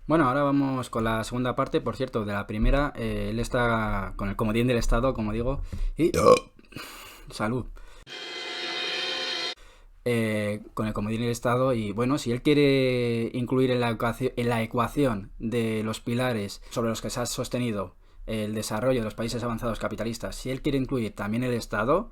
Bueno, ahora vamos con la segunda parte. Por cierto, de la primera, él está con el comodín del Estado, como digo, y... Salud. Con el comodín del Estado y bueno, si él quiere incluir en la ecuación de los pilares sobre los que se ha sostenido el desarrollo de los países avanzados capitalistas, si él quiere incluir también el Estado,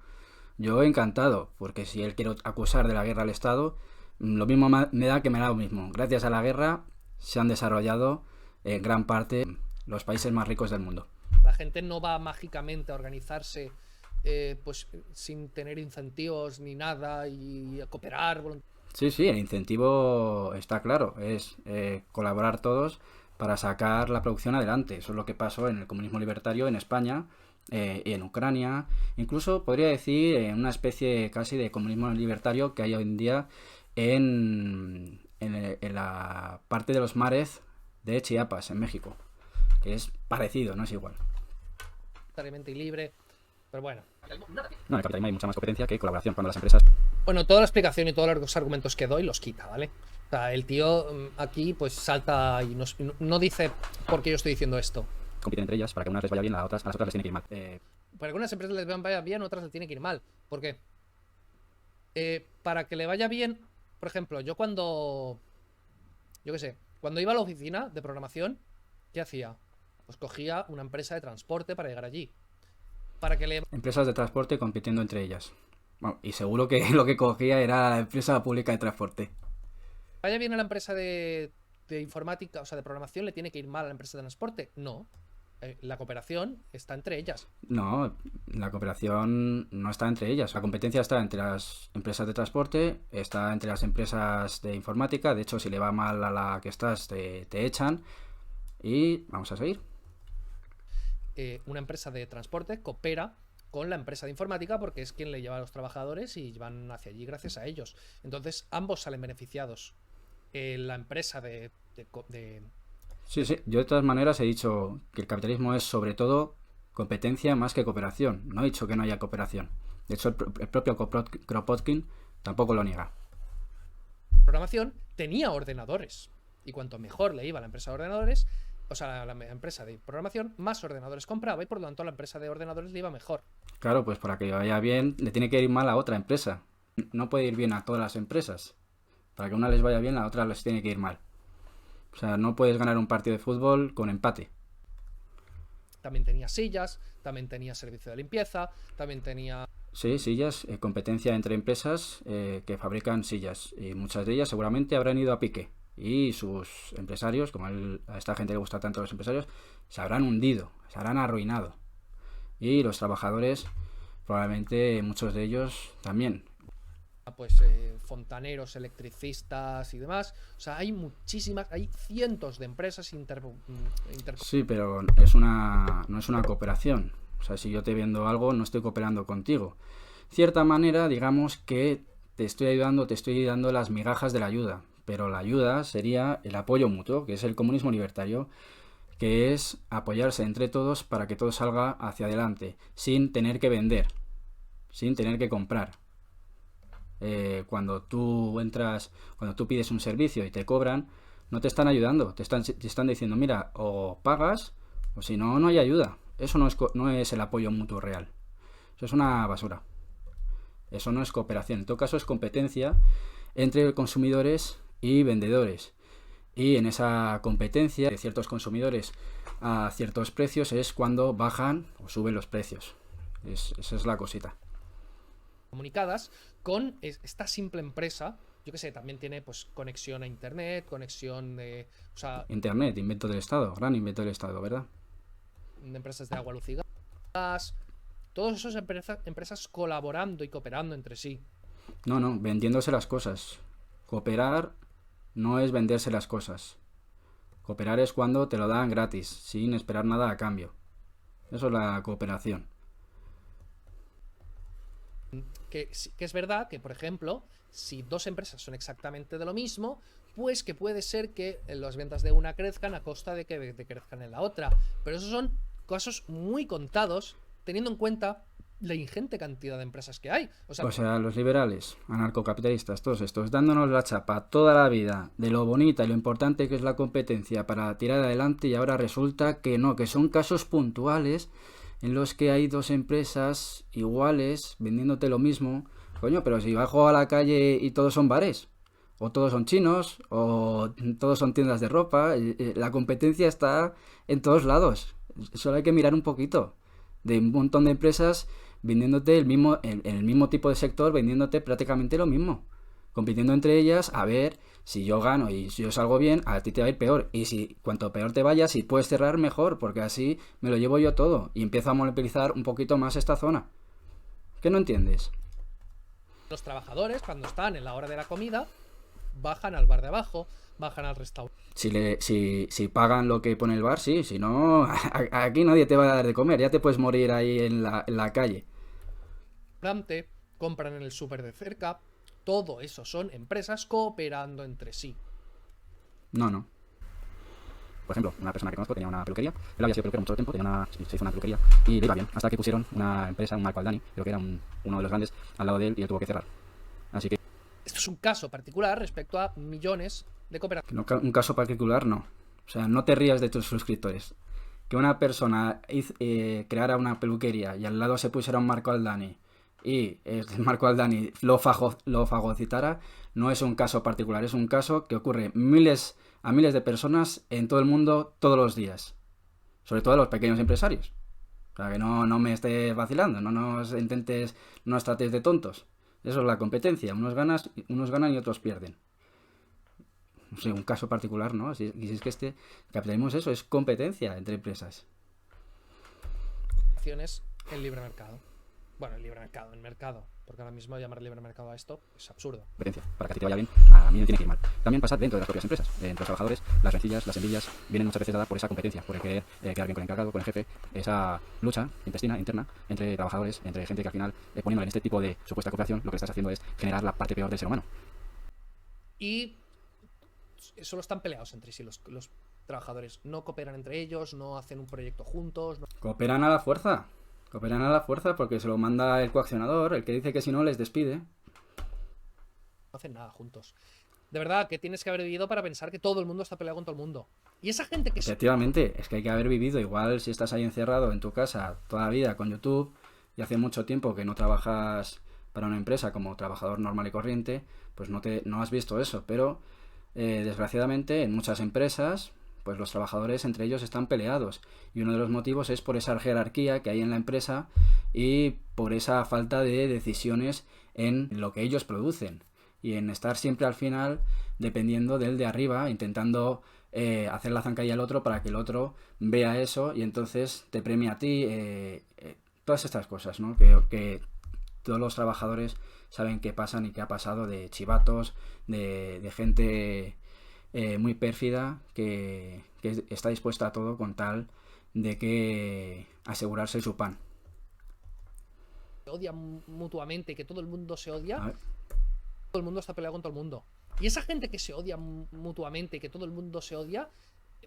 yo encantado, porque si él quiere acusar de la guerra al Estado, lo mismo me da que me da lo mismo. Gracias a la guerra se han desarrollado en gran parte los países más ricos del mundo. La gente no va mágicamente a organizarse pues sin tener incentivos ni nada y a cooperar. Sí, sí, el incentivo está claro, es colaborar todos para sacar la producción adelante. Eso es lo que pasó en el comunismo libertario en España y en Ucrania. Incluso podría decir en una especie casi de comunismo libertario que hay hoy en día en la parte de los mares de Chiapas, en México, que es parecido, no es igual. Y libre, pero bueno. No, en el capitalismo hay mucha más competencia que colaboración cuando las empresas... Bueno, toda la explicación y todos los argumentos que doy los quita, ¿vale? O sea, el tío aquí pues salta y no dice por qué yo estoy diciendo esto. compiten entre ellas para que a unas les vaya bien, a las otras les tiene que ir mal. Para que unas empresas les vaya bien, otras les tiene que ir mal. ¿Por qué? Para que le vaya bien, por ejemplo, yo qué sé, cuando iba a la oficina de programación, ¿qué hacía? Pues cogía una empresa de transporte para llegar allí. Para que le... Empresas de transporte compitiendo entre ellas. Bueno, y seguro que lo que cogía era la empresa pública de transporte. vaya bien a la empresa de informática, o sea, de programación, ¿le tiene que ir mal a la empresa de transporte? No. La cooperación está entre ellas. No, la cooperación no está entre ellas. La competencia está entre las empresas de transporte, está entre las empresas de informática. De hecho, si le va mal a la que estás, te echan. Y vamos a seguir. Una empresa de transporte coopera con la empresa de informática porque es quien le lleva a los trabajadores y van hacia allí gracias a ellos. Entonces, ambos salen beneficiados. La empresa Sí, sí. Yo de todas maneras he dicho que el capitalismo es sobre todo competencia más que cooperación. No he dicho que no haya cooperación. De hecho, el propio Kropotkin tampoco lo niega. programación tenía ordenadores. Y cuanto mejor le iba a la empresa de ordenadores, o sea, la empresa de programación, más ordenadores compraba y por lo tanto a la empresa de ordenadores le iba mejor. Claro, pues para que vaya bien, le tiene que ir mal a otra empresa. No puede ir bien a todas las empresas. Para que una les vaya bien, la otra les tiene que ir mal. O sea, no puedes ganar un partido de fútbol con empate. También tenía sillas, también tenía servicio de limpieza, también tenía... Sí, sillas, competencia entre empresas que fabrican sillas. Y muchas de ellas seguramente habrán ido a pique. Y sus empresarios, como a esta gente le gusta tanto a los empresarios, se habrán hundido, se habrán arruinado. Y los trabajadores, probablemente muchos de ellos también. pues fontaneros, electricistas y demás. O sea, hay muchísimas, hay cientos de empresas Sí, pero no es una cooperación. O sea, si yo te vendo algo, no estoy cooperando contigo. Cierta manera, digamos que te estoy ayudando, te estoy dando las migajas de la ayuda. Pero la ayuda sería el apoyo mutuo, que es el comunismo libertario, que es apoyarse entre todos para que todo salga hacia adelante, sin tener que vender, sin tener que comprar. Cuando tú pides un servicio y te cobran, no te están ayudando, te están diciendo, mira, o pagas, o si no, no hay ayuda. Eso no es el apoyo mutuo real. Eso es una basura. Eso no es cooperación. En todo caso es competencia entre consumidores y vendedores. Y en esa competencia de ciertos consumidores a ciertos precios es cuando bajan o suben los precios. Esa es la cosita. comunicadas con esta simple empresa. Yo que sé, también tiene pues conexión a internet, conexión de... O sea, Internet, invento del Estado, gran invento del Estado, ¿verdad? de empresas de agua, luz y gas. Todas esas empresas colaborando y cooperando entre sí. No, no, vendiéndose las cosas. Cooperar no es venderse las cosas. Cooperar es cuando te lo dan gratis, sin esperar nada a cambio. Eso es la cooperación. Que es verdad que, por ejemplo, si dos empresas son exactamente de lo mismo, pues que puede ser que las ventas de una crezcan a costa de que crezcan en la otra. Pero esos son casos muy contados, teniendo en cuenta la ingente cantidad de empresas que hay. O sea, los liberales, anarcocapitalistas, todos estos, dándonos la chapa toda la vida de lo bonita y lo importante que es la competencia para tirar adelante, y ahora resulta que no, que son casos puntuales en los que hay dos empresas iguales vendiéndote lo mismo. Coño, pero si bajo a la calle y todos son bares, o todos son chinos, o todos son tiendas de ropa, la competencia está en todos lados. Solo hay que mirar un poquito de un montón de empresas vendiéndote el mismo tipo de sector, vendiéndote prácticamente lo mismo, compitiendo entre ellas a ver si yo gano y si yo salgo bien, a ti te va a ir peor, y si cuanto peor te vayas, si puedes cerrar mejor, porque así me lo llevo yo todo y empiezo a monopolizar un poquito más esta zona. ¿Qué no entiendes? Los trabajadores, cuando están en la hora de la comida, bajan al bar de abajo, bajan al restaurante. Si pagan lo que pone el bar, sí, si no, aquí nadie te va a dar de comer, ya te puedes morir ahí en la calle. Compran en el súper de cerca. Todo eso son empresas cooperando entre sí. No. Por ejemplo, una persona que conozco tenía una peluquería. Él había sido peluquero mucho tiempo, se hizo una peluquería y le iba bien. Hasta que pusieron una empresa, un Marco Aldani, creo que era uno de los grandes, al lado de él, y él tuvo que cerrar. Así que... Esto es un caso particular respecto a millones de cooperativas. Un caso particular no. O sea, no te rías de tus suscriptores. Que una persona creara una peluquería y al lado se pusiera un Marco Aldani y el Marco Aldani lo fagocitara, no es un caso particular, es un caso que ocurre a miles de personas en todo el mundo todos los días. Sobre todo a los pequeños empresarios. O sea, que no me estés vacilando, no nos trates de tontos. Eso es la competencia, unos ganan y otros pierden. No sé, un caso particular, ¿no? Si es que este capitalismo es eso, es competencia entre empresas. En libre mercado. Bueno, el libre mercado, el mercado. Porque ahora mismo llamar libre mercado a esto es absurdo. Competencia. Para que a ti te vaya bien, a mí me tiene que ir mal. También pasa dentro de las propias empresas. Entre los trabajadores, las rencillas, las envidias vienen muchas veces dadas por esa competencia, por el querer quedar bien con el encargado, con el jefe. Esa lucha intestina, interna, entre trabajadores, entre gente que al final, poniéndole en este tipo de supuesta cooperación, lo que estás haciendo es generar la parte peor del ser humano. Y solo están peleados entre sí los trabajadores. No cooperan entre ellos, no hacen un proyecto juntos. No... Cooperan a la fuerza. Cooperan a la fuerza porque se lo manda el coaccionador, el que dice que si no les despide. No hacen nada juntos. De verdad, que tienes que haber vivido para pensar que todo el mundo está peleado con todo el mundo. Y esa gente que... Efectivamente, es que hay que haber vivido. Igual si estás ahí encerrado en tu casa toda la vida con YouTube y hace mucho tiempo que no trabajas para una empresa como trabajador normal y corriente, pues no has visto eso. Pero desgraciadamente en muchas empresas, pues los trabajadores entre ellos están peleados, y uno de los motivos es por esa jerarquía que hay en la empresa y por esa falta de decisiones en lo que ellos producen, y en estar siempre al final dependiendo del de arriba, intentando hacer la zancadilla al otro para que el otro vea eso y entonces te premie a ti, todas estas cosas, ¿no? Que todos los trabajadores saben qué pasan y qué ha pasado, de chivatos, de gente muy pérfida que está dispuesta a todo con tal de que asegurarse su pan. Se odian mutuamente, que todo el mundo se odia. Todo el mundo está peleado con todo el mundo. Y esa gente que se odia mutuamente, que todo el mundo se odia,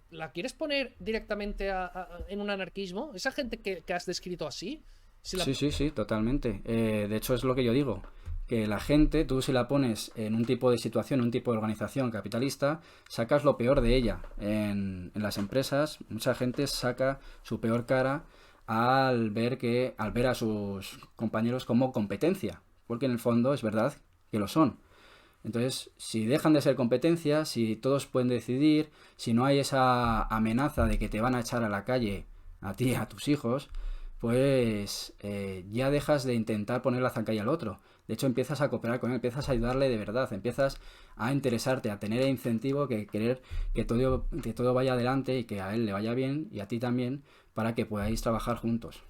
¿la quieres poner directamente en un anarquismo? Esa gente que has descrito así. Sí, totalmente. De hecho es lo que yo digo. Que la gente, tú si la pones en un tipo de situación, un tipo de organización capitalista, sacas lo peor de ella. En las empresas, mucha gente saca su peor cara al ver a sus compañeros como competencia, porque en el fondo es verdad que lo son. Entonces, si dejan de ser competencia, si todos pueden decidir, si no hay esa amenaza de que te van a echar a la calle a ti, a tus hijos, pues ya dejas de intentar poner la zancadilla al otro. De hecho, empiezas a cooperar con él, empiezas a ayudarle de verdad, empiezas a interesarte, a tener el incentivo, que querer que todo vaya adelante y que a él le vaya bien y a ti también, para que podáis trabajar juntos.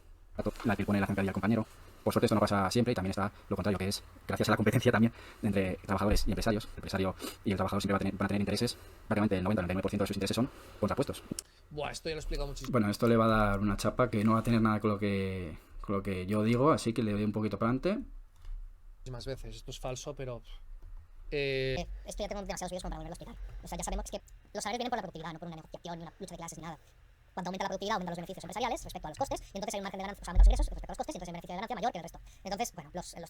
La que pone la zancadilla al compañero. Por suerte esto no pasa siempre, y también está lo contrario, que es gracias a la competencia también entre trabajadores y empresarios. El empresario y el trabajador siempre van a tener intereses, prácticamente el 90-99% de sus intereses son contrapuestos. Buah, esto ya lo he explicado muchísimo. Bueno, esto le va a dar una chapa que no va a tener nada con lo que yo digo, así que le doy un poquito para adelante. Más veces, esto es falso, pero... Esto ya tengo demasiados vídeos como para volverlo a explicar. O sea, ya sabemos que los salarios vienen por la productividad, no por una negociación, ni una lucha de clases, ni nada. cuanto aumenta la productividad, aumentan los beneficios empresariales respecto a los costes, y entonces hay un margen de ganancia, o sea, aumentan los ingresos respecto a los costes, y entonces hay un beneficio de ganancia mayor que el resto. Entonces, bueno, las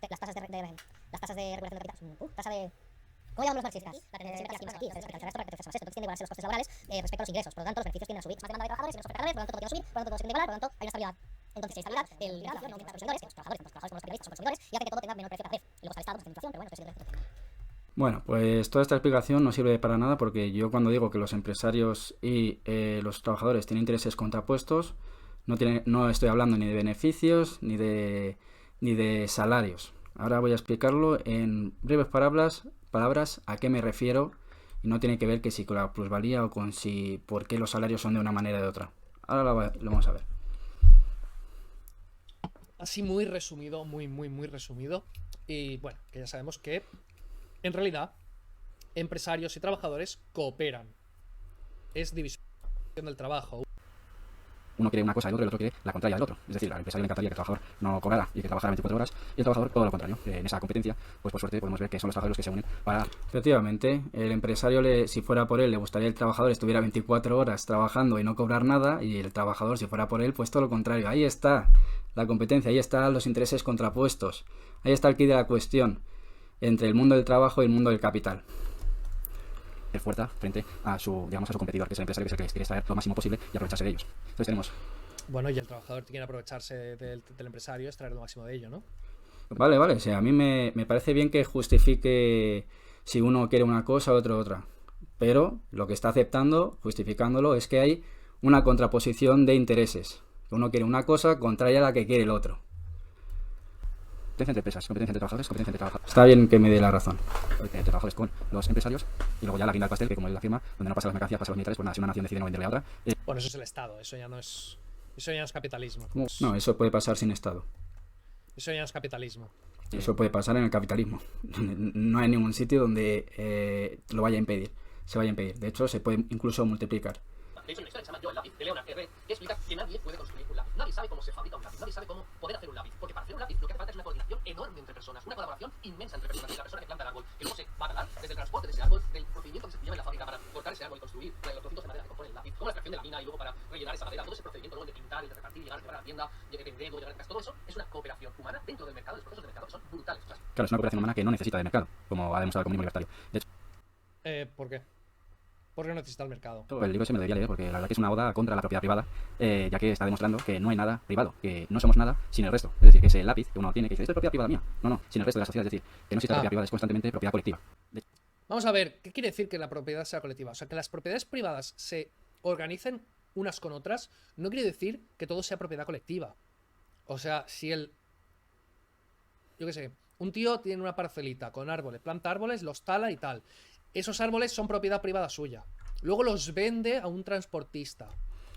tasas de regulación de capital, tasa de... ¿Cómo llamamos los marxistas? La tendencia siempre aquí, el resto para que te esto. Entonces tiene que igualarse los costes laborales respecto a los ingresos. Por lo tanto, los beneficios tienden a subir. Más demanda de trabajadores, menos oferta cada vez, por lo tanto todo tiene que subir, por lo tanto todo se tiene que igualar, por lo tanto hay una estabilidad. Entonces, si hay estabilidad, la inflación no aumenta a los consumidores, que los trabajadores como los capitalistas son consumidores, y hace que todo tenga menor precio cada vez. Y luego está el Estado, pues tiene inflación, pero bueno, entonces Bueno, pues toda esta explicación no sirve para nada porque yo cuando digo que los empresarios y los trabajadores tienen intereses contrapuestos, no estoy hablando ni de beneficios ni de salarios. Ahora voy a explicarlo en breves palabras a qué me refiero, y no tiene que ver que si con la plusvalía o con si por qué los salarios son de una manera o de otra. Ahora lo vamos a ver. Así muy resumido, muy resumido. Y bueno, que ya sabemos que en realidad empresarios y trabajadores cooperan. Es división del trabajo. Uno quiere una cosa y el otro, y el otro quiere la contraria del otro. Es decir, al empresario le encantaría que el trabajador no cobrara y que trabajara 24 horas, y el trabajador todo lo contrario. En esa competencia, pues por suerte podemos ver que son los trabajadores los que se unen para... Efectivamente, el empresario, si fuera por él, le gustaría que el trabajador estuviera 24 horas trabajando y no cobrar nada, y el trabajador, si fuera por él, pues todo lo contrario. Ahí está la competencia, ahí están los intereses contrapuestos. Ahí está el quid de la cuestión entre el mundo del trabajo y el mundo del capital. Fuerza frente a su competidor, que es el empresario, que es el que les quiere extraer lo máximo posible y aprovecharse de ellos. Entonces tenemos... Bueno, y el trabajador quiere aprovecharse del empresario, extraer lo máximo de ello, ¿no? Vale, o sea, a mí me parece bien que justifique si uno quiere una cosa o otro otra, pero lo que está aceptando, justificándolo, es que hay una contraposición de intereses. Uno quiere una cosa contraria a la que quiere el otro. Competencia entre empresas, competencia entre trabajadores, competencia entre trabajadores. Está bien que me dé la razón. Entre trabajadores con los empresarios, y luego ya la guinda del pastel, que como él afirma, donde no pasan las mercancías, pasan los militares, pues nada, si una nación decide no venderle a otra... Bueno, eso es el Estado, eso ya no es capitalismo. No, eso puede pasar sin Estado. Eso ya no es capitalismo. Eso puede pasar en el capitalismo. No hay ningún sitio donde lo vaya a impedir. Se vaya a impedir. De hecho, se puede incluso multiplicar. De hecho, hay una historia que se llama Yo, el lápiz, de Leonard R., que explica que nadie puede construir un lápiz. Nadie sabe cómo se fabrica un lápiz, nadie sabe cómo poder hacer un lápiz. Porque para hacer un lápiz lo que hace falta es una coordinación enorme entre personas, una colaboración inmensa entre personas. La persona que planta el árbol, que luego se va a talar, desde el transporte de ese árbol, del procedimiento que se lleva en la fábrica para cortar ese árbol y construir los trocitos de madera que componen el lápiz, como la extracción de la mina y luego para rellenar esa madera, todo ese procedimiento luego de pintar y de repartir, llegar a la tienda, de vender, llegar a casa, todo eso es una cooperación humana dentro del mercado, los procesos de mercado que son brutales. Claro, es una cooperación humana que no necesita de mercado, como ha demostrado el comunismo libertario. De hecho, ¿Por qué? Porque no necesita el mercado. el libro se me debería leer porque la verdad que es una oda contra la propiedad privada, ya que está demostrando que no hay nada privado, que no somos nada sin el resto. Es decir, que ese lápiz que uno tiene que dice, esto es propiedad privada mía. No, sin el resto de la sociedad. Es decir, que no existe propiedad privada, es constantemente propiedad colectiva. Vamos a ver, ¿qué quiere decir que la propiedad sea colectiva? O sea, que las propiedades privadas se organicen unas con otras, no quiere decir que todo sea propiedad colectiva. O sea, si yo qué sé, un tío tiene una parcelita con árboles, planta árboles, los tala y tal. Esos árboles son propiedad privada suya. Luego los vende a un transportista.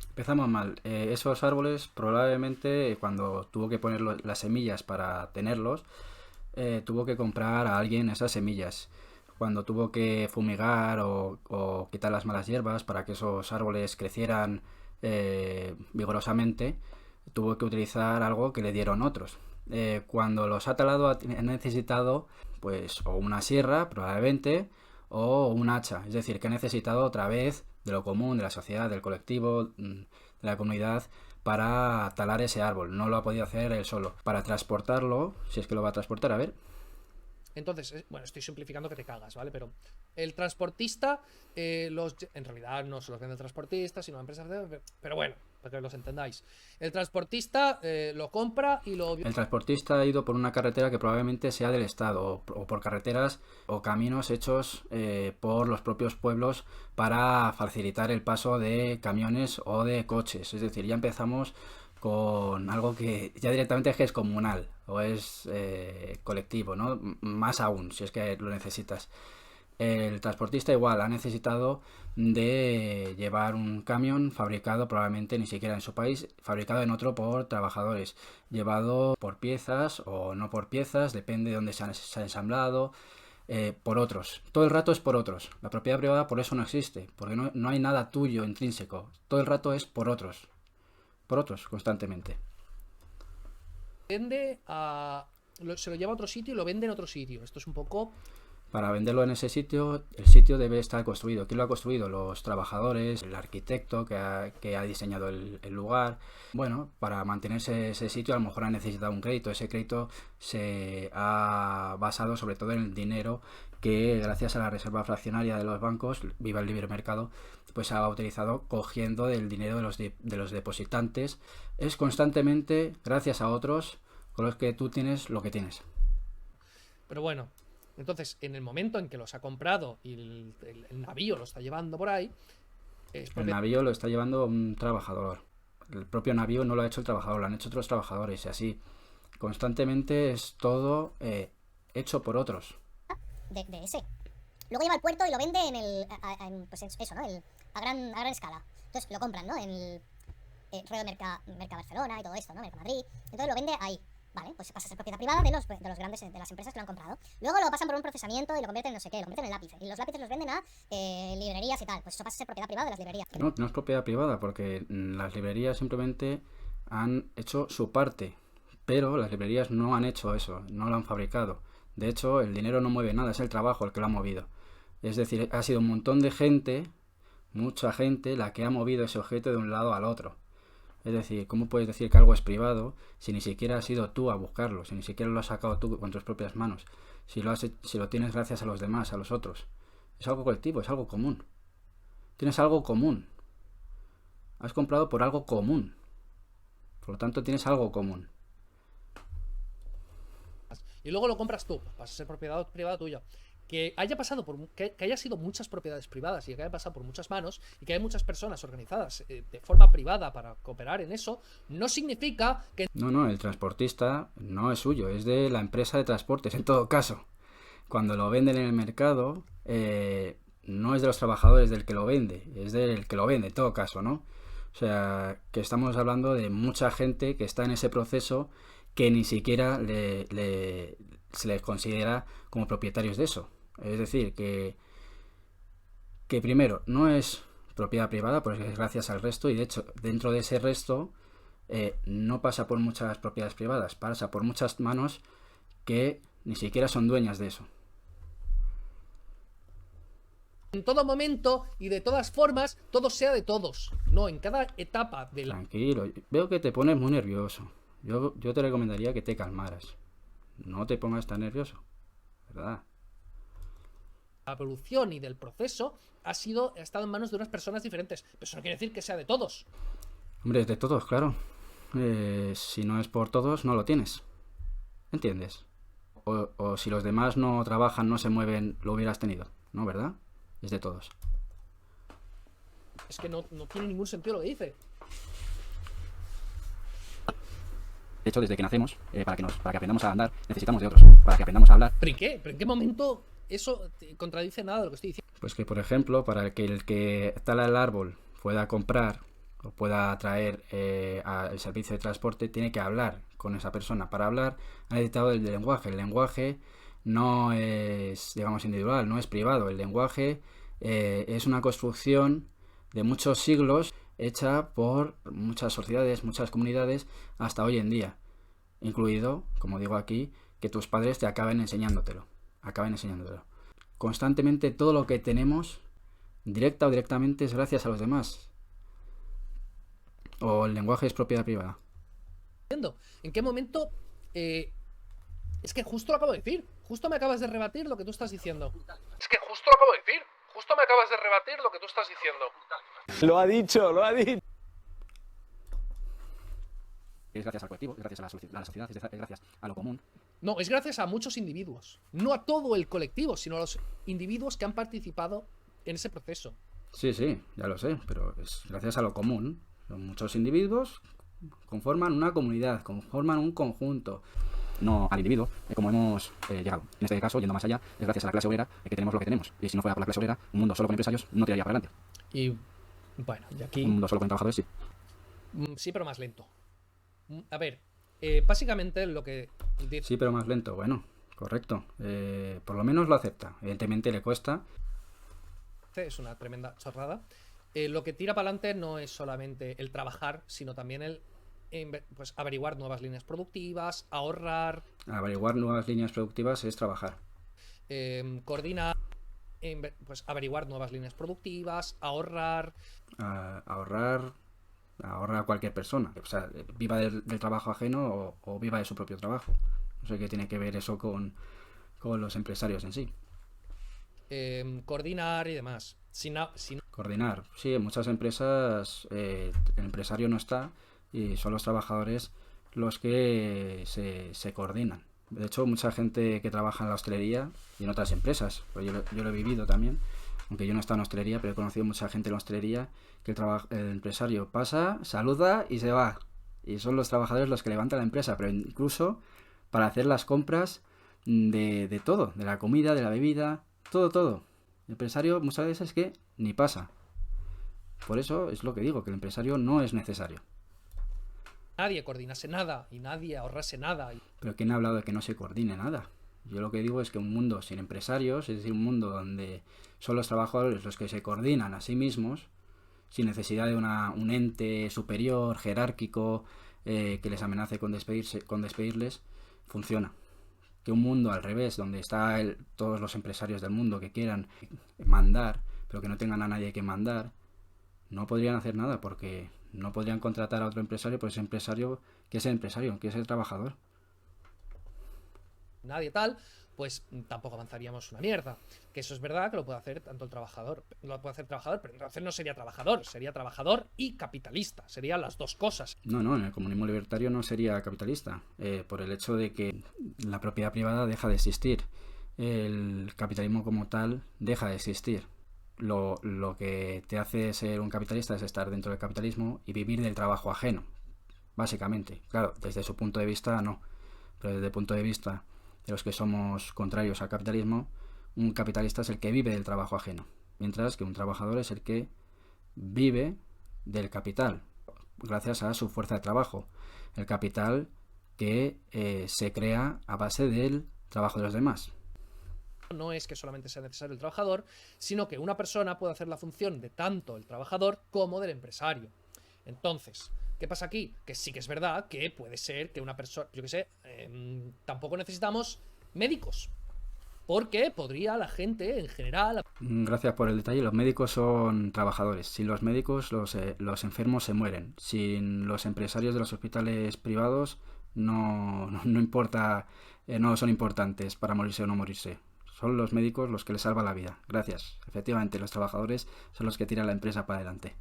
Empezamos mal. Esos árboles probablemente cuando tuvo que poner las semillas para tenerlos, tuvo que comprar a alguien esas semillas. Cuando tuvo que fumigar o quitar las malas hierbas para que esos árboles crecieran vigorosamente, tuvo que utilizar algo que le dieron otros. Cuando los ha talado ha necesitado pues o una sierra probablemente o un hacha, es decir, que ha necesitado otra vez de lo común, de la sociedad, del colectivo, de la comunidad para talar ese árbol. No lo ha podido hacer él solo. Para transportarlo, si es que lo va a transportar, a ver. Entonces, bueno, estoy simplificando que te cagas, ¿vale? Pero el transportista, en realidad no se los vende el transportista, sino la empresa, pero bueno, para que los entendáis. El transportista lo compra y lo... El transportista ha ido por una carretera que probablemente sea del Estado, o por carreteras o caminos hechos por los propios pueblos para facilitar el paso de camiones o de coches. Es decir, ya empezamos con algo que ya directamente es comunal o es colectivo, ¿no? Más aún, si es que lo necesitas. El transportista igual ha necesitado de llevar un camión fabricado probablemente ni siquiera en su país, fabricado en otro por trabajadores, llevado por piezas o no por piezas, depende de dónde se ha ensamblado, por otros. Todo el rato es por otros. La propiedad privada por eso no existe, porque no hay nada tuyo intrínseco. Todo el rato es por otros constantemente. Se lo lleva a otro sitio y lo vende en otro sitio. Esto es un poco Para venderlo en ese sitio, el sitio debe estar construido. ¿Quién lo ha construido? Los trabajadores, el arquitecto que ha diseñado el lugar. Bueno, para mantenerse ese sitio a lo mejor ha necesitado un crédito. Ese crédito se ha basado sobre todo en el dinero que gracias a la reserva fraccionaria de los bancos, viva el libre mercado, pues se ha utilizado cogiendo del dinero de los depositantes. Es constantemente gracias a otros con los que tú tienes lo que tienes. Pero bueno, entonces, en el momento en que los ha comprado y el navío lo está llevando por ahí, es El porque navío lo está llevando un trabajador. El propio navío no lo ha hecho el trabajador, lo han hecho otros trabajadores y así. Constantemente es todo hecho por otros. de ese. Luego lleva al puerto y lo vende en el. Pues eso, ¿no? A gran escala. Entonces lo compran, ¿no? En el rollo Merca Barcelona y todo esto, ¿no? Merca Madrid. Entonces lo vende ahí. Vale, pues pasa a ser propiedad privada de los grandes, de las empresas que lo han comprado. Luego lo pasan por un procesamiento y lo convierten en no sé qué, lo convierten en lápiz. Y los lápices los venden a librerías y tal. Pues eso pasa a ser propiedad privada de las librerías. No, no es propiedad privada porque las librerías simplemente han hecho su parte. Pero las librerías no han hecho eso, no lo han fabricado. De hecho, el dinero no mueve nada, es el trabajo el que lo ha movido. Es decir, ha sido un montón de gente, mucha gente, la que ha movido ese objeto de un lado al otro. Es decir, ¿cómo puedes decir que algo es privado si ni siquiera has ido tú a buscarlo, si ni siquiera lo has sacado tú con tus propias manos, si lo tienes gracias a los demás, a los otros? Es algo colectivo, es algo común. Tienes algo común. Has comprado por algo común. Por lo tanto, tienes algo común. y luego lo compras tú, pasa a ser propiedad privada tuya. Que haya pasado que haya sido muchas propiedades privadas y que haya pasado por muchas manos y que haya muchas personas organizadas de forma privada para cooperar en eso, no significa que... No, el transportista no es suyo, es de la empresa de transportes, en todo caso. Cuando lo venden en el mercado, no es de los trabajadores del que lo vende, es del que lo vende, en todo caso, ¿no? O sea, que estamos hablando de mucha gente que está en ese proceso que ni siquiera se les considera como propietarios de eso. Es decir, que primero no es propiedad privada, porque es gracias al resto, y de hecho dentro de ese resto no pasa por muchas propiedades privadas, pasa por muchas manos que ni siquiera son dueñas de eso. En todo momento y de todas formas todo sea de todos. No, en cada etapa de la... Tranquilo, veo que te pones muy nervioso. Yo te recomendaría que te calmaras. No te pongas tan nervioso, ¿verdad? La evolución y del proceso ha estado en manos de unas personas diferentes. Pero eso no quiere decir que sea de todos. Hombre, es de todos, claro. Si no es por todos, no lo tienes. ¿Entiendes? O si los demás no trabajan, no se mueven, lo hubieras tenido, ¿no? ¿Verdad? Es de todos. Es que no tiene ningún sentido lo que dice. De hecho, desde que nacemos, para que aprendamos a andar, necesitamos de otros. Para que aprendamos a hablar. ¿Pero y qué? ¿Pero en qué momento eso contradice nada de lo que estoy diciendo? Pues que, por ejemplo, para el que tala el árbol pueda comprar o pueda traer el servicio de transporte, tiene que hablar con esa persona. Para hablar ha necesitado el lenguaje. El lenguaje no es, digamos, individual, no es privado. El lenguaje es una construcción de muchos siglos hecha por muchas sociedades, muchas comunidades, hasta hoy en día. Incluido, como digo aquí, que tus padres te acaben enseñándotelo. Constantemente todo lo que tenemos, directa o directamente, es gracias a los demás. O el lenguaje es propiedad privada. ¿En qué momento? Es que justo lo acabo de decir. Justo me acabas de rebatir lo que tú estás diciendo. Es que justo lo acabo de decir. Justo me acabas de rebatir lo que tú estás diciendo. Lo ha dicho. Es gracias al colectivo, es gracias a la sociedad, es gracias a lo común. No, es gracias a muchos individuos. No a todo el colectivo, sino a los individuos que han participado en ese proceso. Sí, ya lo sé, pero es gracias a lo común. Son muchos individuos, conforman una comunidad, conforman un conjunto. No al individuo, como hemos llegado. En este caso, yendo más allá, es gracias a la clase obrera que tenemos lo que tenemos. Y si no fuera por la clase obrera, un mundo solo con empresarios no tiraría para adelante. Y bueno, y aquí... Un mundo solo con trabajadores, sí. Sí, pero más lento. A ver, básicamente lo que... Sí, pero más lento, bueno, correcto. Por lo menos lo acepta. Evidentemente le cuesta. Es una tremenda chorrada. Lo que tira para adelante no es solamente el trabajar, sino también el pues averiguar nuevas líneas productivas, ahorrar. Averiguar nuevas líneas productivas es trabajar. coordinar, pues averiguar nuevas líneas productivas, ahorrar. Ahorra cualquier persona, o sea, viva del trabajo ajeno o viva de su propio trabajo. No sé qué tiene que ver eso con los empresarios en sí. Coordinar y demás. Coordinar. Sí, en muchas empresas el empresario no está y son los trabajadores los que se coordinan. De hecho, mucha gente que trabaja en la hostelería y en otras empresas, pues yo lo he vivido también, aunque yo no he estado en hostelería, pero he conocido mucha gente en la hostelería que el empresario pasa, saluda y se va. Y son los trabajadores los que levantan la empresa, pero incluso para hacer las compras de todo, de la comida, de la bebida, todo. El empresario muchas veces que ni pasa. Por eso es lo que digo, que el empresario no es necesario. Nadie coordinase nada y nadie ahorrase nada. Pero ¿quién ha hablado de que no se coordine nada? Yo lo que digo es que un mundo sin empresarios, es decir, un mundo donde son los trabajadores los que se coordinan a sí mismos, sin necesidad de un ente superior, jerárquico, que les amenace con despedirles, funciona. Que un mundo al revés, donde están todos los empresarios del mundo que quieran mandar, pero que no tengan a nadie que mandar, no podrían hacer nada porque no podrían contratar a otro empresario, pues ese empresario, ¿qué es el empresario? ¿Qué es el trabajador? Nadie tal, pues tampoco avanzaríamos una mierda. Que eso es verdad que lo puede hacer tanto el trabajador, lo puede hacer el trabajador, pero entonces no sería trabajador y capitalista, serían las dos cosas. No, en el comunismo libertario no sería capitalista, por el hecho de que la propiedad privada deja de existir, el capitalismo como tal deja de existir. Lo que te hace ser un capitalista es estar dentro del capitalismo y vivir del trabajo ajeno, básicamente. Claro, desde su punto de vista no, pero desde el punto de vista de los que somos contrarios al capitalismo, un capitalista es el que vive del trabajo ajeno, mientras que un trabajador es el que vive del capital, gracias a su fuerza de trabajo. El capital que se crea a base del trabajo de los demás. No es que solamente sea necesario el trabajador, sino que una persona puede hacer la función de tanto el trabajador como del empresario. Entonces, ¿qué pasa aquí? Que sí que es verdad que puede ser que una persona, yo qué sé, tampoco necesitamos médicos, porque podría la gente en general... Gracias por el detalle. Los médicos son trabajadores. Sin los médicos, los enfermos se mueren. Sin los empresarios de los hospitales privados, no importa, no son importantes para morirse o no morirse. Son los médicos los que les salvan la vida. Gracias. Efectivamente, los trabajadores son los que tiran la empresa para adelante.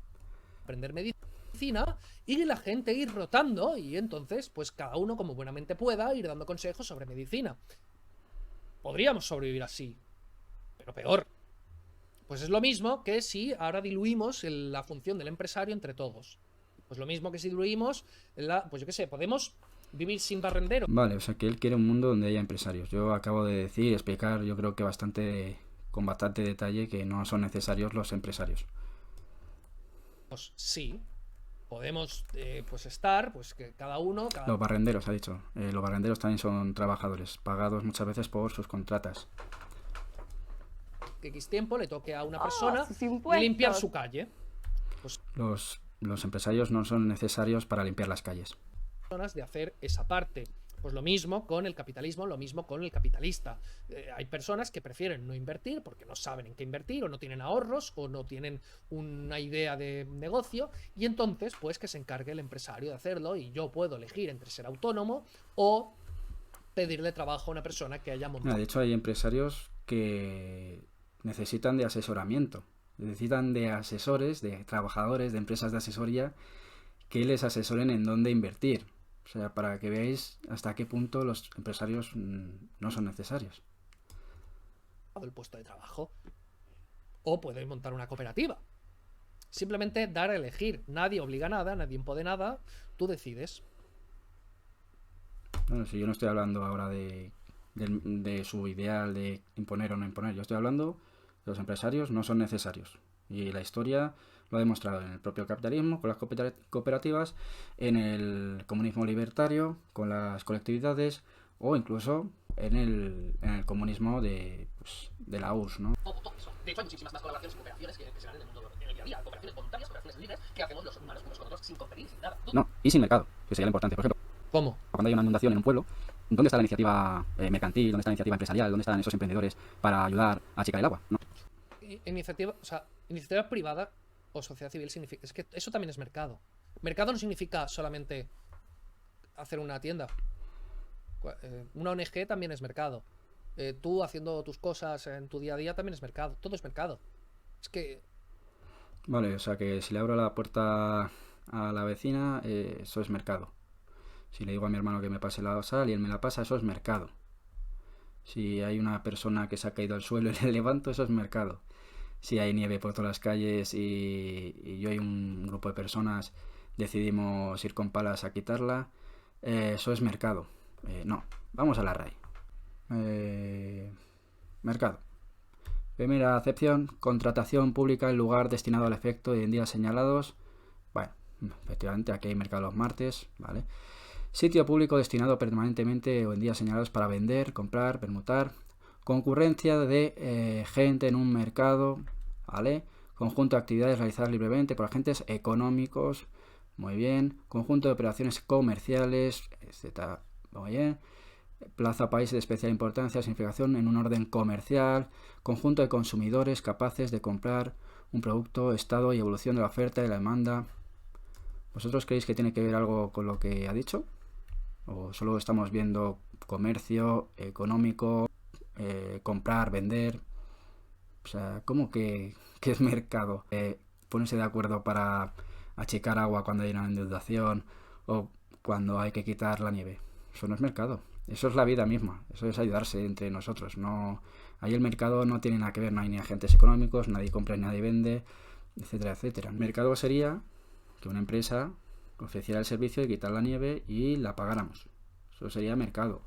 Aprender medicina y la gente ir rotando y entonces, pues cada uno como buenamente pueda ir dando consejos sobre medicina. Podríamos sobrevivir así, pero peor. Pues es lo mismo que si ahora diluimos la función del empresario entre todos. Pues lo mismo que si diluimos pues yo qué sé, podemos vivir sin barrendero. Vale, o sea que él quiere un mundo donde haya empresarios. Yo acabo de explicar, yo creo que con bastante detalle que no son necesarios los empresarios. Pues sí, podemos pues estar, pues que cada uno... Los barrenderos, ha dicho. Los barrenderos también son trabajadores, pagados muchas veces por sus contratas. Que X tiempo le toque a una persona sus limpiar su calle. Pues los empresarios no son necesarios para limpiar las calles. De hacer esa parte. Pues lo mismo con el capitalismo, lo mismo con el capitalista. Hay personas que prefieren no invertir porque no saben en qué invertir, o no tienen ahorros, o no tienen una idea de negocio, y entonces pues que se encargue el empresario de hacerlo, y yo puedo elegir entre ser autónomo o pedirle trabajo a una persona que haya montado. De hecho, hay empresarios que necesitan de asesoramiento, necesitan de asesores, de trabajadores, de empresas de asesoría que les asesoren en dónde invertir. O sea, para que veáis hasta qué punto los empresarios no son necesarios. El puesto de trabajo. O puedes montar una cooperativa. Simplemente dar a elegir. Nadie obliga a nada, nadie impone nada. Tú decides. Bueno, si yo no estoy hablando ahora de su ideal de imponer o no imponer. Yo estoy hablando de los empresarios no son necesarios. Y la historia lo ha demostrado en el propio capitalismo, con las cooperativas, en el comunismo libertario, con las colectividades, o incluso en el comunismo de la URSS, ¿no? De hecho, hay muchísimas más colaboraciones y cooperaciones que se dan en el mundo en el día a día. Cooperaciones voluntarias, cooperaciones libres, que hacemos los humanos unos con otros sin competir, sin nada. No, y sin mercado, que sería lo importante. Por ejemplo, ¿Cómo? cuando hay una inundación en un pueblo, ¿Dónde está la iniciativa mercantil? ¿Dónde está la iniciativa empresarial? ¿Dónde están esos emprendedores para ayudar a achicar el agua? ¿No? Iniciativa, o sea, iniciativa privada o sociedad civil significa, es que eso también es mercado. Mercado no significa solamente hacer una tienda. Una ONG también es mercado. Tú haciendo tus cosas en tu día a día también es mercado. Todo es mercado. Es que Vale, o sea que si le abro la puerta a la vecina, eso es mercado. Si le digo a mi hermano que me pase la sal y él me la pasa, eso es mercado. Si hay una persona que se ha caído al suelo y le levanto, eso es mercado. Si hay nieve por todas las calles y yo y un grupo de personas decidimos ir con palas a quitarla, eso es mercado. No, vamos a la RAI. Mercado. Primera acepción, contratación pública en lugar destinado al efecto y en días señalados. Bueno, efectivamente aquí hay mercado los martes, ¿vale? Sitio público destinado permanentemente o en días señalados para vender, comprar, permutar. Concurrencia de gente en un mercado, ¿vale? Conjunto de actividades realizadas libremente por agentes económicos, muy bien. Conjunto de operaciones comerciales, etc. Muy bien. Plaza país de especial importancia, significación en un orden comercial. Conjunto de consumidores capaces de comprar un producto, estado y evolución de la oferta y la demanda. ¿Vosotros creéis que tiene que ver algo con lo que ha dicho? ¿O solo estamos viendo comercio, económico, comprar, vender? O sea, ¿cómo que es mercado? Ponerse de acuerdo para achicar agua cuando hay una inundación o cuando hay que quitar la nieve. Eso no es mercado. Eso es la vida misma. Eso es ayudarse entre nosotros. No, ahí el mercado no tiene nada que ver. No hay ni agentes económicos, nadie compra y nadie vende, etcétera, etcétera. El mercado sería que una empresa ofreciera el servicio de quitar la nieve y la pagáramos. Eso sería mercado.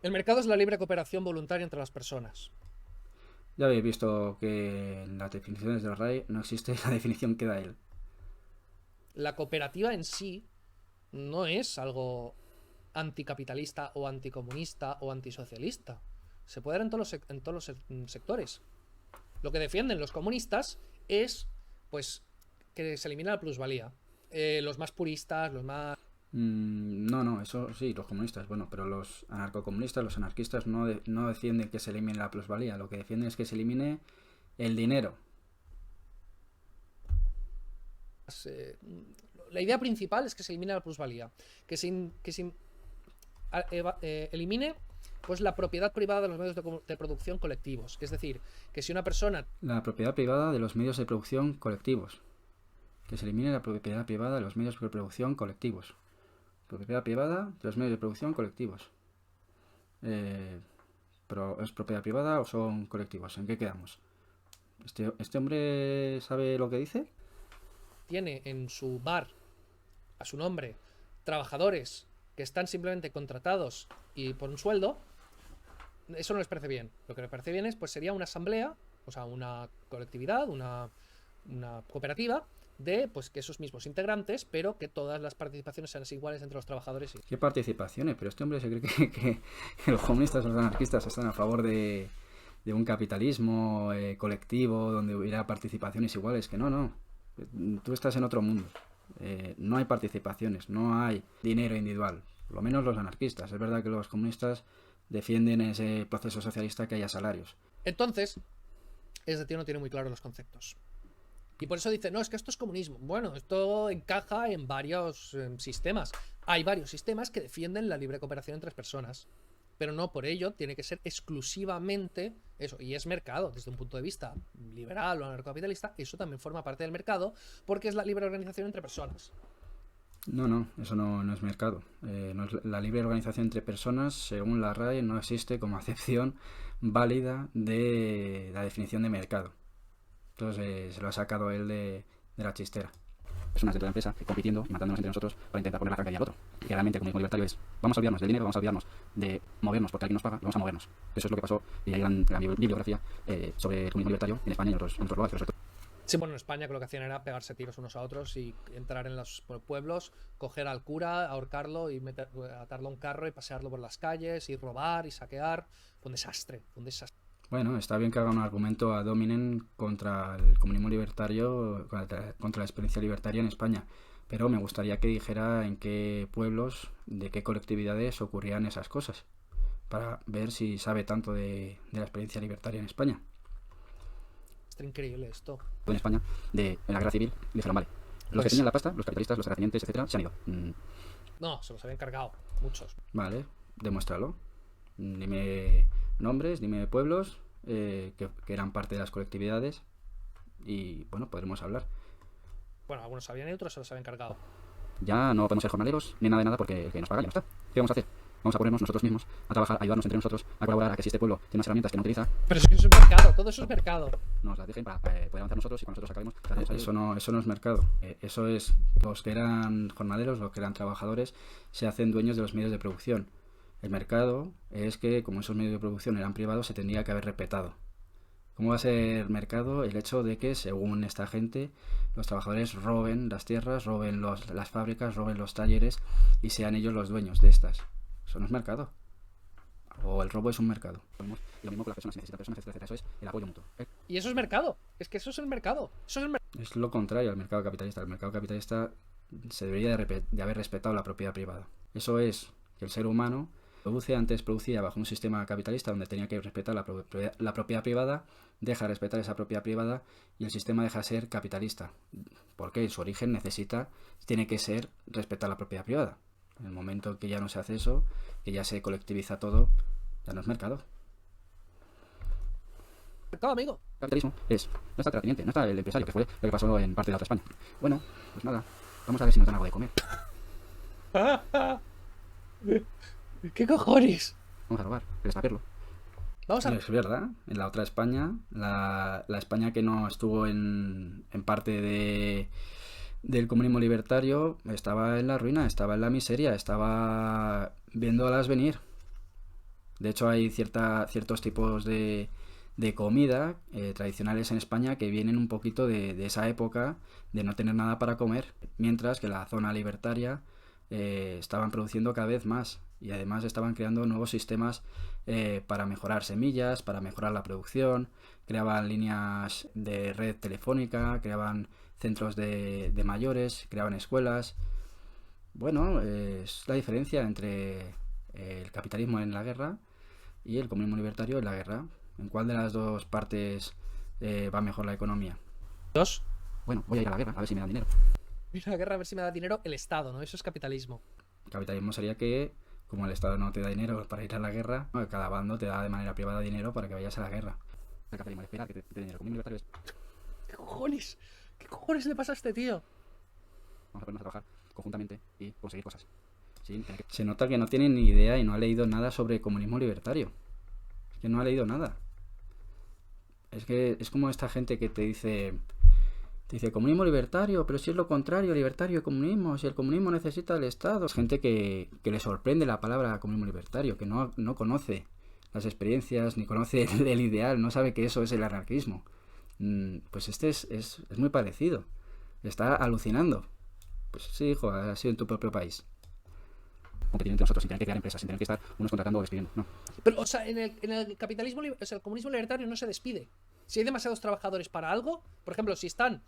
el mercado es la libre cooperación voluntaria entre las personas. Ya habéis visto que en las definiciones del RAI no existe la definición que da él. La cooperativa en sí no es algo anticapitalista o anticomunista o antisocialista. Se puede dar en todos los sectores. Lo que defienden los comunistas es, pues, que se elimina la plusvalía. Los más puristas, los más... No, eso sí, los comunistas, bueno, pero los anarcocomunistas, los anarquistas no defienden que se elimine la plusvalía, lo que defienden es que se elimine el dinero. La idea principal es que se elimine la plusvalía, que se elimine pues la propiedad privada de los medios de producción colectivos. Es decir, que si una persona... La propiedad privada de los medios de producción colectivos. Que se elimine la propiedad privada de los medios de producción colectivos. Propiedad privada de los medios de producción colectivos. ¿Pero es propiedad privada o son colectivos? ¿En qué quedamos? ¿Este hombre sabe lo que dice? Tiene en su bar, a su nombre, trabajadores que están simplemente contratados y por un sueldo, eso no les parece bien. Lo que les parece bien es, pues sería una asamblea, o sea, una colectividad, una cooperativa, de pues que esos mismos integrantes, pero que todas las participaciones sean iguales entre los trabajadores. ¿Qué participaciones? Pero este hombre se cree que los comunistas o los anarquistas están a favor de un capitalismo colectivo donde hubiera participaciones iguales. Que no. Tú estás en otro mundo. No hay participaciones, no hay dinero individual. Por lo menos los anarquistas. Es verdad que los comunistas defienden ese proceso socialista que haya salarios. Entonces, este tío no tiene muy claro los conceptos. Y por eso dice, no, es que esto es comunismo. Bueno, esto encaja en varios sistemas. Hay varios sistemas que defienden la libre cooperación entre personas. Pero no por ello tiene que ser exclusivamente eso. Y es mercado, desde un punto de vista liberal o anarcocapitalista, eso también forma parte del mercado, porque es la libre organización entre personas. No, eso no es mercado. La libre organización entre personas, según la RAE, no existe como acepción válida de la definición de mercado. Entonces se lo ha sacado él de la chistera. Personas dentro de la empresa compitiendo y matándonos entre nosotros para intentar poner la carga al otro. Y que realmente el comunismo libertario es, vamos a olvidarnos del dinero, vamos a olvidarnos de movernos porque alguien nos paga, vamos a movernos. Eso es lo que pasó y hay gran bibliografía sobre el comunismo libertario en España y en otros lugares. Sí, bueno, en España que lo que hacían era pegarse tiros unos a otros y entrar en los pueblos, coger al cura, ahorcarlo y atarlo a un carro y pasearlo por las calles y robar y saquear. Fue un desastre, Bueno, está bien que haga un argumento ad hominem contra el comunismo libertario, contra la experiencia libertaria en España, pero me gustaría que dijera en qué pueblos, de qué colectividades ocurrían esas cosas, para ver si sabe tanto de la experiencia libertaria en España. Está increíble esto. En España, en la guerra civil, dijeron, vale, los que Pues- tenían la pasta, los capitalistas, los terratenientes, etcétera, se han ido. No, se los habían cargado. Muchos. Vale, demuéstralo. Dime nombres, dime pueblos que eran parte de las colectividades y, bueno, podremos hablar. Bueno, algunos sabían y otros se los habían cargado. Ya no podemos ser jornaleros ni nada de nada porque el que nos paga ya no está. ¿Qué vamos a hacer? Vamos a ponernos nosotros mismos a trabajar, a ayudarnos entre nosotros, a colaborar, a que si este pueblo tiene unas herramientas que no utiliza, Pero es que eso es mercado, todo eso es mercado. nos las dejen para poder avanzar nosotros y cuando nosotros acabemos. Eso no es mercado. Eso es los que eran jornaleros, los que eran trabajadores, se hacen dueños de los medios de producción. El mercado es que, como esos medios de producción eran privados, se tendría que haber respetado. ¿Cómo va a ser mercado el hecho de que, según esta gente, los trabajadores roben las tierras, roben las fábricas, roben los talleres y sean ellos los dueños de estas? Eso no es mercado. O el robo es un mercado. Y lo mismo con las personas, si necesitan personas, etcétera. Eso es el apoyo mutuo. Y eso es mercado. Es que eso es el mercado. Eso es el mercado. Es lo contrario al mercado capitalista. El mercado capitalista se debería de haber respetado la propiedad privada. Eso es que el ser humano antes producía bajo un sistema capitalista donde tenía que respetar la propiedad privada, deja de respetar esa propiedad privada y el sistema deja de ser capitalista. Porque en su origen tiene que ser respetar la propiedad privada. En el momento que ya no se hace eso, que ya se colectiviza todo, ya no es mercado. Mercado, amigo. El capitalismo no está el terrateniente, no está el empresario, que fue lo que pasó en parte de la otra España. Bueno, pues nada, vamos a ver si nos dan algo de comer. ¿Qué cojones? Vamos a robar, destaparlo. Vamos a Es verdad, en la otra España, la España que no estuvo en parte del comunismo libertario, estaba en la ruina, estaba en la miseria, estaba viéndolas venir. De hecho, hay ciertos tipos de comida tradicionales en España que vienen un poquito de esa época de no tener nada para comer, mientras que la zona libertaria estaban produciendo cada vez más y además estaban creando nuevos sistemas para mejorar semillas, para mejorar la producción, creaban líneas de red telefónica, creaban centros de mayores, creaban escuelas. Bueno, es la diferencia entre el capitalismo en la guerra y el comunismo libertario en la guerra. ¿En cuál de las dos partes va mejor la economía? dos. Bueno, voy a ir a la guerra a ver si me dan dinero. Mira la guerra a ver si me da dinero el Estado, ¿no? Eso es capitalismo. El capitalismo sería que, como el Estado no te da dinero para ir a la guerra, cada bando te da de manera privada dinero para que vayas a la guerra. El capitalismo espera que te dé dinero. El comunismo libertario es, ¿Qué cojones? ¿Qué cojones le pasa a este tío? vamos a ponernos a trabajar conjuntamente y conseguir cosas. Se nota que no tiene ni idea y no ha leído nada sobre comunismo libertario. Es que no ha leído nada. Es que es como esta gente que te dice comunismo libertario, pero si es lo contrario, libertario y comunismo, si el comunismo necesita del Estado. Es gente que le sorprende la palabra comunismo libertario, que no conoce las experiencias, ni conoce el ideal, no sabe que eso es el anarquismo. Pues este es muy parecido. Está alucinando. Pues sí, hijo, ha sido en tu propio país. Competir entre nosotros sin tener que crear empresas, sin tener que estar unos contratando o despidiendo. No. Pero, o sea, en el capitalismo, o sea, el comunismo libertario no se despide. Si hay demasiados trabajadores para algo, por ejemplo, si están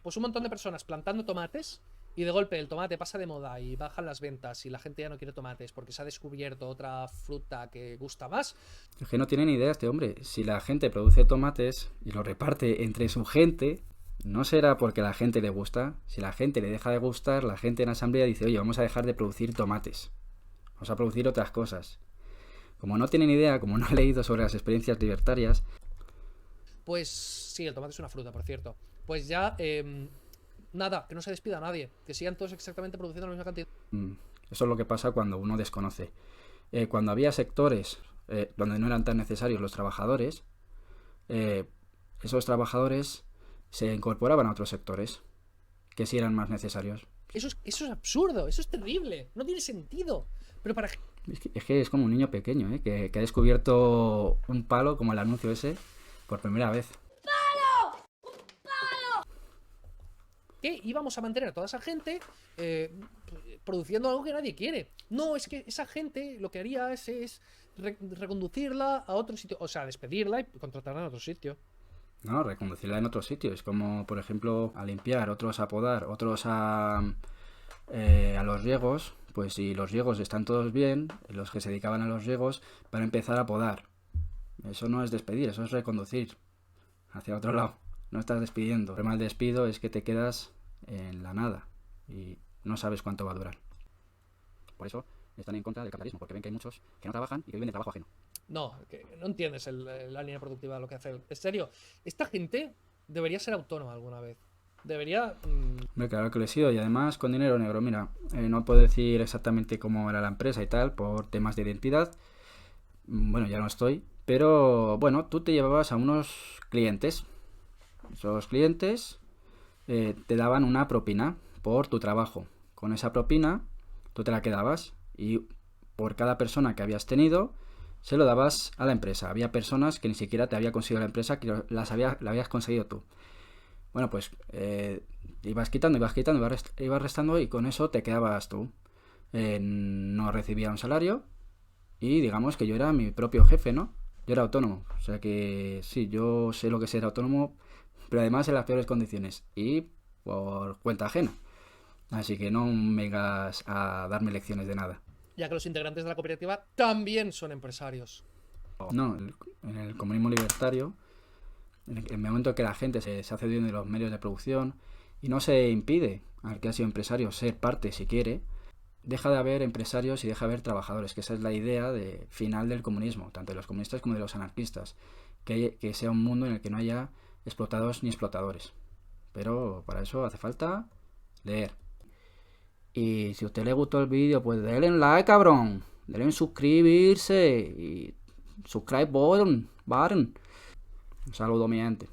pues un montón de personas plantando tomates y de golpe el tomate pasa de moda y bajan las ventas y la gente ya no quiere tomates porque se ha descubierto otra fruta que gusta más. Es que no tiene ni idea este hombre. Si la gente produce tomates y los reparte entre su gente, no será porque a la gente le gusta. Si la gente le deja de gustar, la gente en asamblea dice, oye, vamos a dejar de producir tomates. Vamos a producir otras cosas. Como no tienen idea, como no ha leído sobre las experiencias libertarias, Pues sí, el tomate es una fruta, por cierto. Pues ya, nada, que no se despida a nadie. Que sigan todos exactamente produciendo la misma cantidad. eso es lo que pasa cuando uno desconoce. Cuando había sectores donde no eran tan necesarios los trabajadores, esos trabajadores se incorporaban a otros sectores que sí eran más necesarios. Eso es absurdo, eso es terrible, no tiene sentido. Pero para... Es que es como un niño pequeño, que ha descubierto un palo, como el anuncio ese, por primera vez. que íbamos a mantener a toda esa gente produciendo algo que nadie quiere. No, es que esa gente lo que haría es reconducirla a otro sitio, o sea, despedirla y contratarla en otro sitio. No, reconducirla en otro sitio. Es como, por ejemplo, a limpiar, otros a podar, otros a los riegos. Pues si los riegos están todos bien, los que se dedicaban a los riegos, para empezar a podar. Eso no es despedir, eso es reconducir hacia otro lado. No estás despidiendo. El problema del despido es que te quedas en la nada y no sabes cuánto va a durar. Por eso están en contra del capitalismo, porque ven que hay muchos que no trabajan y que viven de trabajo ajeno. No, que no entiendes la línea productiva de lo que hace. En serio, esta gente debería ser autónoma alguna vez. Debería... Hombre, claro que lo he sido, y además con dinero negro. Mira, no puedo decir exactamente cómo era la empresa y tal, por temas de identidad. Bueno, ya no estoy. Pero bueno, tú te llevabas a unos clientes. Esos clientes te daban una propina por tu trabajo. Con esa propina tú te la quedabas y por cada persona que habías tenido se lo dabas a la empresa. Había personas que ni siquiera te había conseguido la empresa, que la habías conseguido tú. Bueno, pues ibas quitando, ibas restando y con eso te quedabas tú. No recibía un salario y digamos que yo era mi propio jefe, ¿no? Yo era autónomo. O sea que sí, yo sé lo que es ser autónomo, pero además en las peores condiciones y por cuenta ajena. Así que no vengas a darme lecciones de nada. Ya que los integrantes de la cooperativa también son empresarios. No, en el comunismo libertario, en el momento que la gente se hace dueño de los medios de producción y no se impide al que ha sido empresario ser parte si quiere, deja de haber empresarios y deja de haber trabajadores, que esa es la idea final del comunismo, tanto de los comunistas como de los anarquistas, que sea un mundo en el que no haya explotados ni explotadores. Pero para eso hace falta leer. Y si a usted le gustó el vídeo, pues denle en like, cabrón. Denle en suscribirse y subscribe button. Un saludo, mi gente.